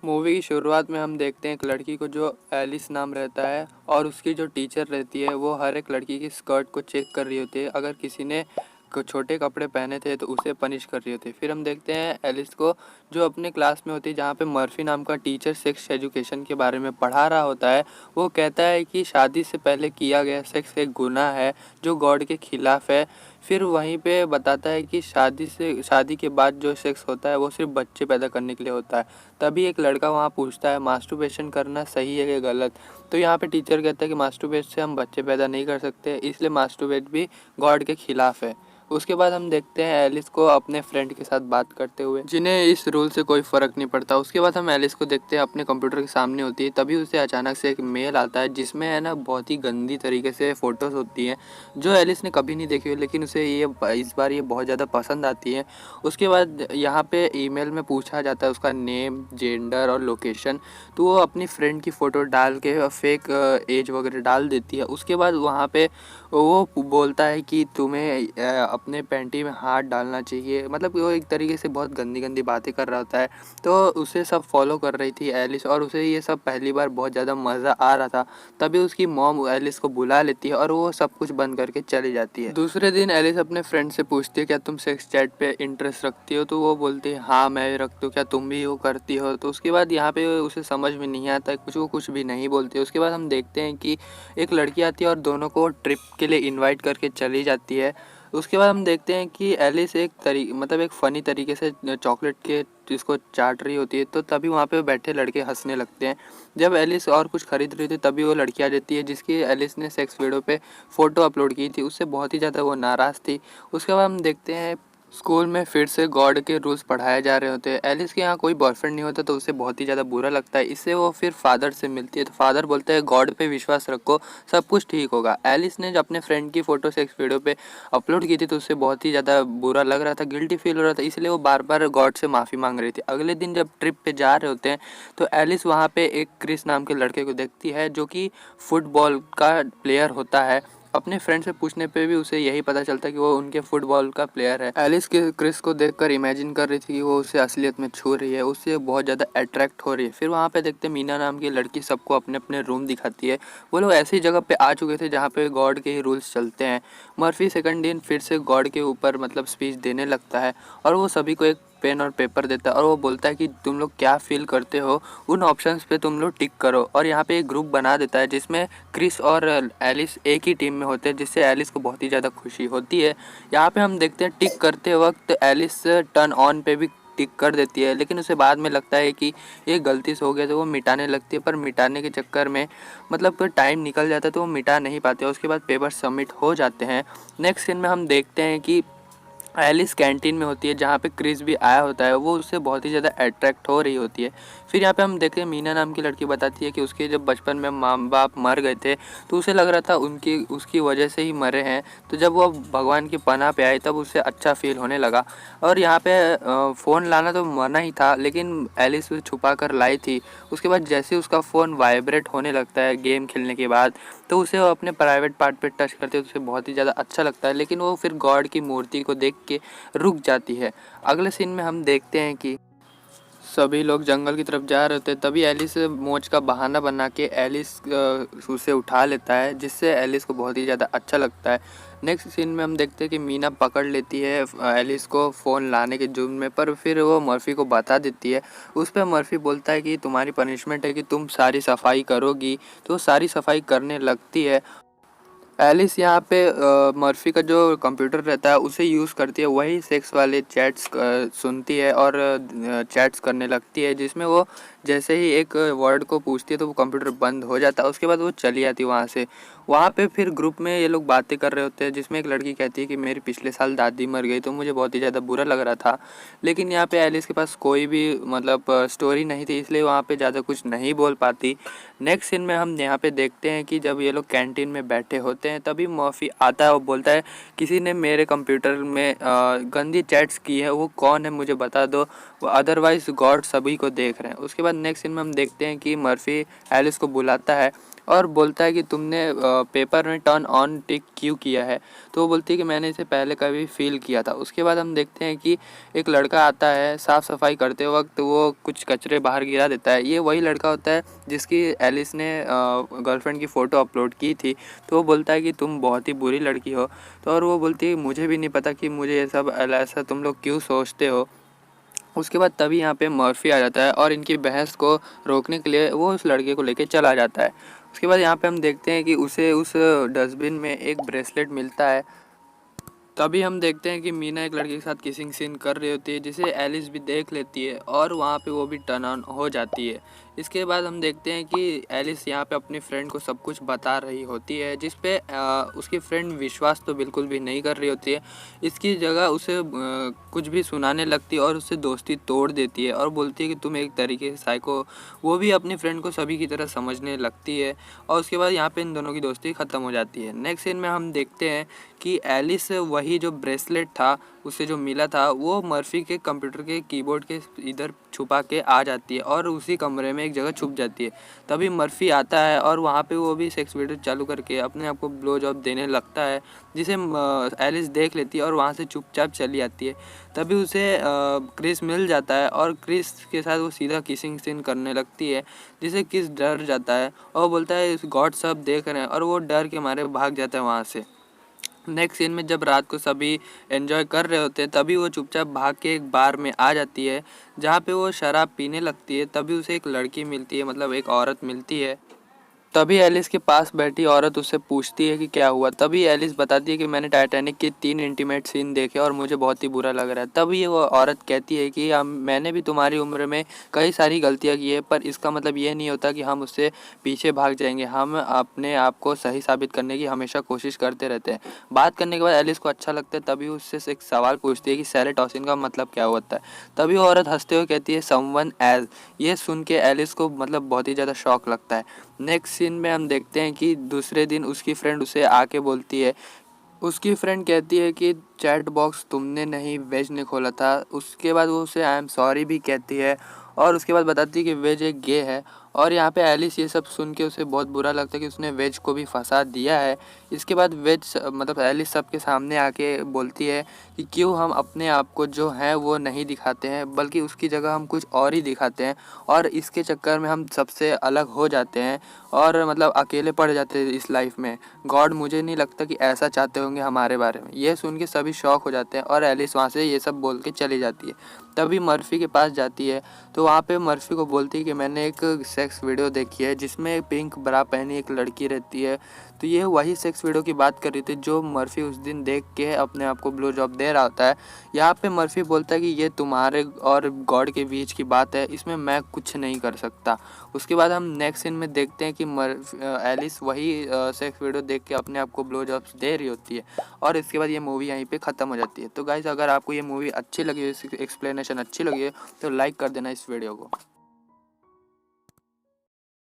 Movie की शुरुआत में हम देखते हैं एक लड़की को जो एलिस नाम रहता है और उसकी जो टीचर रहती है वो हर एक लड़की की स्कर्ट को चेक कर रही होती है। अगर किसी ने छोटे कपड़े पहने थे तो उसे पनिश कर रही होती है। फिर हम देखते हैं एलिस को जो अपने क्लास में होती है, जहाँ पे मर्फी नाम का टीचर सेक्स एजुकेशन के बारे में पढ़ा रहा होता है। वो कहता है कि शादी से पहले किया गया सेक्स एक गुनाह है जो गॉड के खिलाफ है। फिर वहीं पे बताता है कि शादी के बाद जो सेक्स होता है वो सिर्फ बच्चे पैदा करने के लिए होता है। तभी एक लड़का वहाँ पूछता है मास्टरबेशन करना सही है या गलत। तो यहाँ पे टीचर कहता है कि मास्टरबेट से हम बच्चे पैदा नहीं कर सकते, इसलिए मास्टरबेट भी गॉड के खिलाफ है। उसके बाद हम देखते हैं एलिस को अपने फ्रेंड के साथ बात करते हुए, जिन्हें इस रूल से कोई फ़र्क नहीं पड़ता। उसके बाद हम एलिस को देखते हैं अपने कंप्यूटर के सामने होती है, तभी उसे अचानक से एक मेल आता है जिसमें है ना बहुत ही गंदी तरीके से फ़ोटोज़ होती हैं जो एलिस ने कभी नहीं देखी हो, लेकिन उसे ये इस बार ये बहुत ज़्यादा पसंद आती है। उसके बाद यहाँ पे ईमेल में पूछा जाता है उसका नेम, जेंडर और लोकेशन। तो वो अपनी फ्रेंड की फ़ोटो डाल के फेक एज वगैरह डाल देती है। उसके बाद वहाँ पे वो बोलता है कि तुम्हें अपने पैंटी में हाथ डालना चाहिए, मतलब वो एक तरीके से बहुत गंदी गंदी बातें कर रहा होता है। तो उसे सब फॉलो कर रही थी एलिस और उसे ये सब पहली बार बहुत ज़्यादा मज़ा आ रहा था। तभी उसकी मॉम एलिस को बुला लेती है और वो सब कुछ बंद करके चली जाती है। दूसरे दिन एलिस अपने फ्रेंड से पूछती है क्या तुम सेक्स चैट पे इंटरेस्ट रखती हो। तो वो बोलती है हाँ मैं रखती हूँ, क्या तुम भी वो करती हो। तो उसके बाद यहाँ पे उसे समझ में नहीं आता है, वो कुछ भी नहीं बोलती है। उसके बाद हम देखते हैं कि एक लड़की आती है और दोनों को ट्रिप के लिए इनवाइट करके चली जाती है। उसके बाद हम देखते हैं कि एलिस एक फ़नी तरीके से चॉकलेट के जिसको चाट रही होती है। तो तभी वहाँ पे बैठे लड़के हंसने लगते हैं। जब एलिस और कुछ खरीद रही थी तभी वो लड़की आ जाती है जिसकी एलिस ने सेक्स वीडियो पे फ़ोटो अपलोड की थी। उससे बहुत ही ज़्यादा वो नाराज़ थी। उसके बाद हम देखते हैं स्कूल में फिर से गॉड के रूल्स पढ़ाए जा रहे होते हैं। एलिस के यहाँ कोई बॉयफ्रेंड नहीं होता तो उसे बहुत ही ज़्यादा बुरा लगता है। इससे वो फिर फादर से मिलती है तो फादर बोलते हैं गॉड पे विश्वास रखो, सब कुछ ठीक होगा। एलिस ने जब अपने फ्रेंड की फ़ोटो सेक्स वीडियो पे अपलोड की थी तो उससे बहुत ही ज़्यादा बुरा लग रहा था, गिल्टी फील हो रहा था, इसलिए वो बार बार गॉड से माफ़ी मांग रही थी। अगले दिन जब ट्रिप पे जा रहे होते हैं तो एलिस वहाँ पे एक क्रिस नाम के लड़के को देखती है जो कि फुटबॉल का प्लेयर होता है। अपने फ्रेंड से पूछने पे भी उसे यही पता चलता है कि वो उनके फुटबॉल का प्लेयर है। एलिस के क्रिस को देखकर इमेजिन कर रही थी कि वो उसे असलियत में छू रही है, उससे बहुत ज़्यादा अट्रैक्ट हो रही है। फिर वहाँ पे देखते हैं मीना नाम की लड़की सबको अपने अपने रूम दिखाती है। वो लोग ऐसी जगह पे आ चुके थे जहाँ पे गॉड के ही रूल्स चलते हैं। मर्फी सेकंड दिन फिर से गॉड के ऊपर मतलब स्पीच देने लगता है और वो सभी को एक पेन और पेपर देता है और वो बोलता है कि तुम लोग क्या फील करते हो उन ऑप्शंस पे तुम लोग टिक करो। और यहाँ पे एक ग्रुप बना देता है जिसमें क्रिस और एलिस एक ही टीम में होते हैं, जिससे एलिस को बहुत ही ज़्यादा खुशी होती है। यहाँ पे हम देखते हैं टिक करते वक्त एलिस टर्न ऑन पे भी टिक कर देती है, लेकिन उसे बाद में लगता है कि ये गलती से हो गया तो वो मिटाने लगती है। पर मिटाने के चक्कर में मतलब टाइम निकल जाता है तो वो मिटा नहीं पाते। उसके बाद पेपर सबमिट हो जाते हैं। नेक्स्ट सीन में हम देखते हैं कि एलिस कैंटीन में होती है जहाँ पे क्रिस भी आया होता है, वो उससे बहुत ही ज़्यादा अट्रैक्ट हो रही होती है। फिर यहाँ पे हम देखते हैं मीना नाम की लड़की बताती है कि उसके जब बचपन में माँ बाप मर गए थे तो उसे लग रहा था उसकी वजह से ही मरे हैं। तो जब वो भगवान की पनाह पे आई तब उसे अच्छा फील होने लगा। और यहाँ पे फ़ोन लाना तो मना ही था, लेकिन एलिस उसे छुपा कर लाई थी। उसके बाद जैसे उसका फ़ोन वाइब्रेट होने लगता है गेम खेलने के बाद, तो उसे वो अपने प्राइवेट पार्ट पे टच करते हैं तो उसे बहुत ही ज़्यादा अच्छा लगता है, लेकिन वो फिर गॉड की मूर्ति को देख के रुक जाती है। अगले सीन में हम देखते हैं कि सभी लोग जंगल की तरफ जा रहे होते हैं, तभी एलिस मोच का बहाना बना के एलिस उसे उठा लेता है, जिससे एलिस को बहुत ही ज़्यादा अच्छा लगता है। नेक्स्ट सीन में हम देखते हैं कि मीना पकड़ लेती है एलिस को फ़ोन लाने के जुर्म में, पर फिर वो मर्फी को बता देती है। उस पर मर्फी बोलता है कि तुम्हारी पनिशमेंट है कि तुम सारी सफाई करोगी। तो सारी सफाई करने लगती है। एलिस यहाँ पे मर्फी का जो कंप्यूटर रहता है उसे यूज़ करती है, वही सेक्स वाले चैट्स सुनती है और चैट्स करने लगती है, जिसमें वो जैसे ही एक वर्ड को पूछती है तो वो कंप्यूटर बंद हो जाता है। उसके बाद वो चली आती है वहाँ से। वहाँ पे फिर ग्रुप में ये लोग बातें कर रहे होते हैं, जिसमें एक लड़की कहती है कि मेरी पिछले साल दादी मर गई तो मुझे बहुत ही ज़्यादा बुरा लग रहा था। लेकिन यहाँ पे एलिस के पास कोई भी मतलब स्टोरी नहीं थी, इसलिए वहाँ पे ज़्यादा कुछ नहीं बोल पाती। नेक्स्ट सीन में हम यहाँ पे देखते हैं कि जब ये लोग कैंटीन में बैठे होते हैं तभी मर्फी आता है और बोलता है किसी ने मेरे कंप्यूटर में गंदी चैट्स की है, वो कौन है मुझे बता दो अदरवाइज गॉड सभी को देख रहे हैं। उसके बाद नेक्स्ट सीन में हम देखते हैं कि मर्फी एलिस को बुलाता है और बोलता है कि तुमने पेपर में टर्न ऑन टिक क्यों किया है। तो वो बोलती है कि मैंने इसे पहले कभी फील किया था। उसके बाद हम देखते हैं कि एक लड़का आता है, साफ़ सफाई करते वक्त वो कुछ कचरे बाहर गिरा देता है। ये वही लड़का होता है जिसकी एलिस ने गर्लफ्रेंड की फ़ोटो अपलोड की थी। तो वो बोलता है कि तुम बहुत ही बुरी लड़की हो। तो और वो बोलती है मुझे भी नहीं पता कि मुझे ये सब ऐसा तुम लोग क्यों सोचते हो। उसके बाद तभी यहाँ पे मर्फी आ जाता है और इनकी बहस को रोकने के लिए वो उस लड़के को लेके चला जाता है। उसके बाद यहाँ पे हम देखते हैं कि उसे उस डस्टबिन में एक ब्रेसलेट मिलता है। तभी हम देखते हैं कि मीना एक लड़के के साथ किसिंग सीन कर रही होती है, जिसे एलिस भी देख लेती है और वहाँ पे वो भी टर्न ऑन हो जाती है। इसके बाद हम देखते हैं कि एलिस यहाँ पे अपनी फ्रेंड को सब कुछ बता रही होती है, जिस पे उसकी फ्रेंड विश्वास तो बिल्कुल भी नहीं कर रही होती है। इसकी जगह उसे कुछ भी सुनाने लगती है और उससे दोस्ती तोड़ देती है और बोलती है कि तुम एक तरीके से साइको। वो भी अपनी फ्रेंड को सभी की तरह समझने लगती है और उसके बाद यहाँ पे इन दोनों की दोस्ती ख़त्म हो जाती है। नेक्स्ट सीन में हम देखते हैं कि एलिस वही जो ब्रेसलेट था उसे जो मिला था वो मर्फी के कंप्यूटर के कीबोर्ड के इधर छुपा के आ जाती है और उसी कमरे में एक जगह छुप जाती है। तभी मर्फी आता है और वहाँ पे वो भी सेक्स वीडियो चालू करके अपने आप को ब्लो जॉब देने लगता है, जिसे एलिस देख लेती है और वहाँ से चुपचाप चली आती है। तभी उसे क्रिस मिल जाता है और क्रिस के साथ वो सीधा किसिंग सीन करने लगती है, जिसे क्रिस डर जाता है और बोलता है गॉड सब देख रहे हैं और वो डर के मारे भाग जाता है वहाँ से। नेक्स्ट सीन में जब रात को सभी एंजॉय कर रहे होते हैं तभी वो चुपचाप भाग के एक बार में आ जाती है, जहाँ पे वो शराब पीने लगती है। तभी उसे एक लड़की मिलती है, मतलब एक औरत मिलती है। तभी एलिस के पास बैठी औरत उससे पूछती है कि क्या हुआ। तभी एलिस बताती है कि मैंने टाइटैनिक के 3 इंटीमेट सीन देखे और मुझे बहुत ही बुरा लग रहा है। तभी वो औरत कहती है कि मैंने भी तुम्हारी उम्र में कई सारी गलतियां की है, पर इसका मतलब ये नहीं होता कि हम उससे पीछे भाग जाएंगे। हम अपने आप को सही साबित करने की हमेशा कोशिश करते रहते हैं। बात करने के बाद एलिस को अच्छा लगता है। तभी उससे एक सवाल पूछती है कि सेरोटोनिन का मतलब क्या होता है। तभी वो औरत हंसते हुए कहती है समवन एज। ये सुन के एलिस को मतलब बहुत ही ज़्यादा शौक लगता है। नेक्स्ट सीन में हम देखते हैं कि दूसरे दिन उसकी फ्रेंड उसे आके बोलती है, उसकी फ्रेंड कहती है कि चैट बॉक्स तुमने नहीं वेज ने खोला था। उसके बाद वो उसे आई एम सॉरी भी कहती है और उसके बाद बताती है कि वेज एक गे है। और यहाँ पे एलिस ये सब सुन के उसे बहुत बुरा लगता है कि उसने वेज को भी फंसा दिया है। इसके बाद वेज मतलब एलिस सबके सामने आके बोलती है कि क्यों हम अपने आप को जो है वो नहीं दिखाते हैं, बल्कि उसकी जगह हम कुछ और ही दिखाते हैं और इसके चक्कर में हम सबसे अलग हो जाते हैं और मतलब अकेले पड़ जाते हैं इस लाइफ में। गॉड मुझे नहीं लगता कि ऐसा चाहते होंगे हमारे बारे में। ये सुन के सभी शॉक हो जाते हैं और एलिस वहाँ से ये सब बोल के चली जाती है। तभी मर्फी के पास जाती है तो वहाँ पे मर्फी को बोलती है कि मैंने एक सेक्स वीडियो देखी है जिसमें पिंक ब्रा पहनी एक लड़की रहती है। तो ये वही सेक्स वीडियो की बात कर रही थी जो मर्फी उस दिन देख के अपने आप को ब्लो जॉब दे रहा होता है। यहाँ पे मर्फी बोलता है कि ये तुम्हारे और गॉड के बीच की बात है, इसमें मैं कुछ नहीं कर सकता। उसके बाद हम नेक्स्ट सीन में देखते हैं कि एलिस वही सेक्स वीडियो देख के अपने आप को ब्लो जॉब्स दे रही होती है और इसके बाद ये मूवी यहीं पे ख़त्म हो जाती है। तो गाइज़ अगर आपको ये मूवी अच्छी लगी, एक्सप्लेनेशन अच्छी लगी है तो लाइक कर देना इस वीडियो को।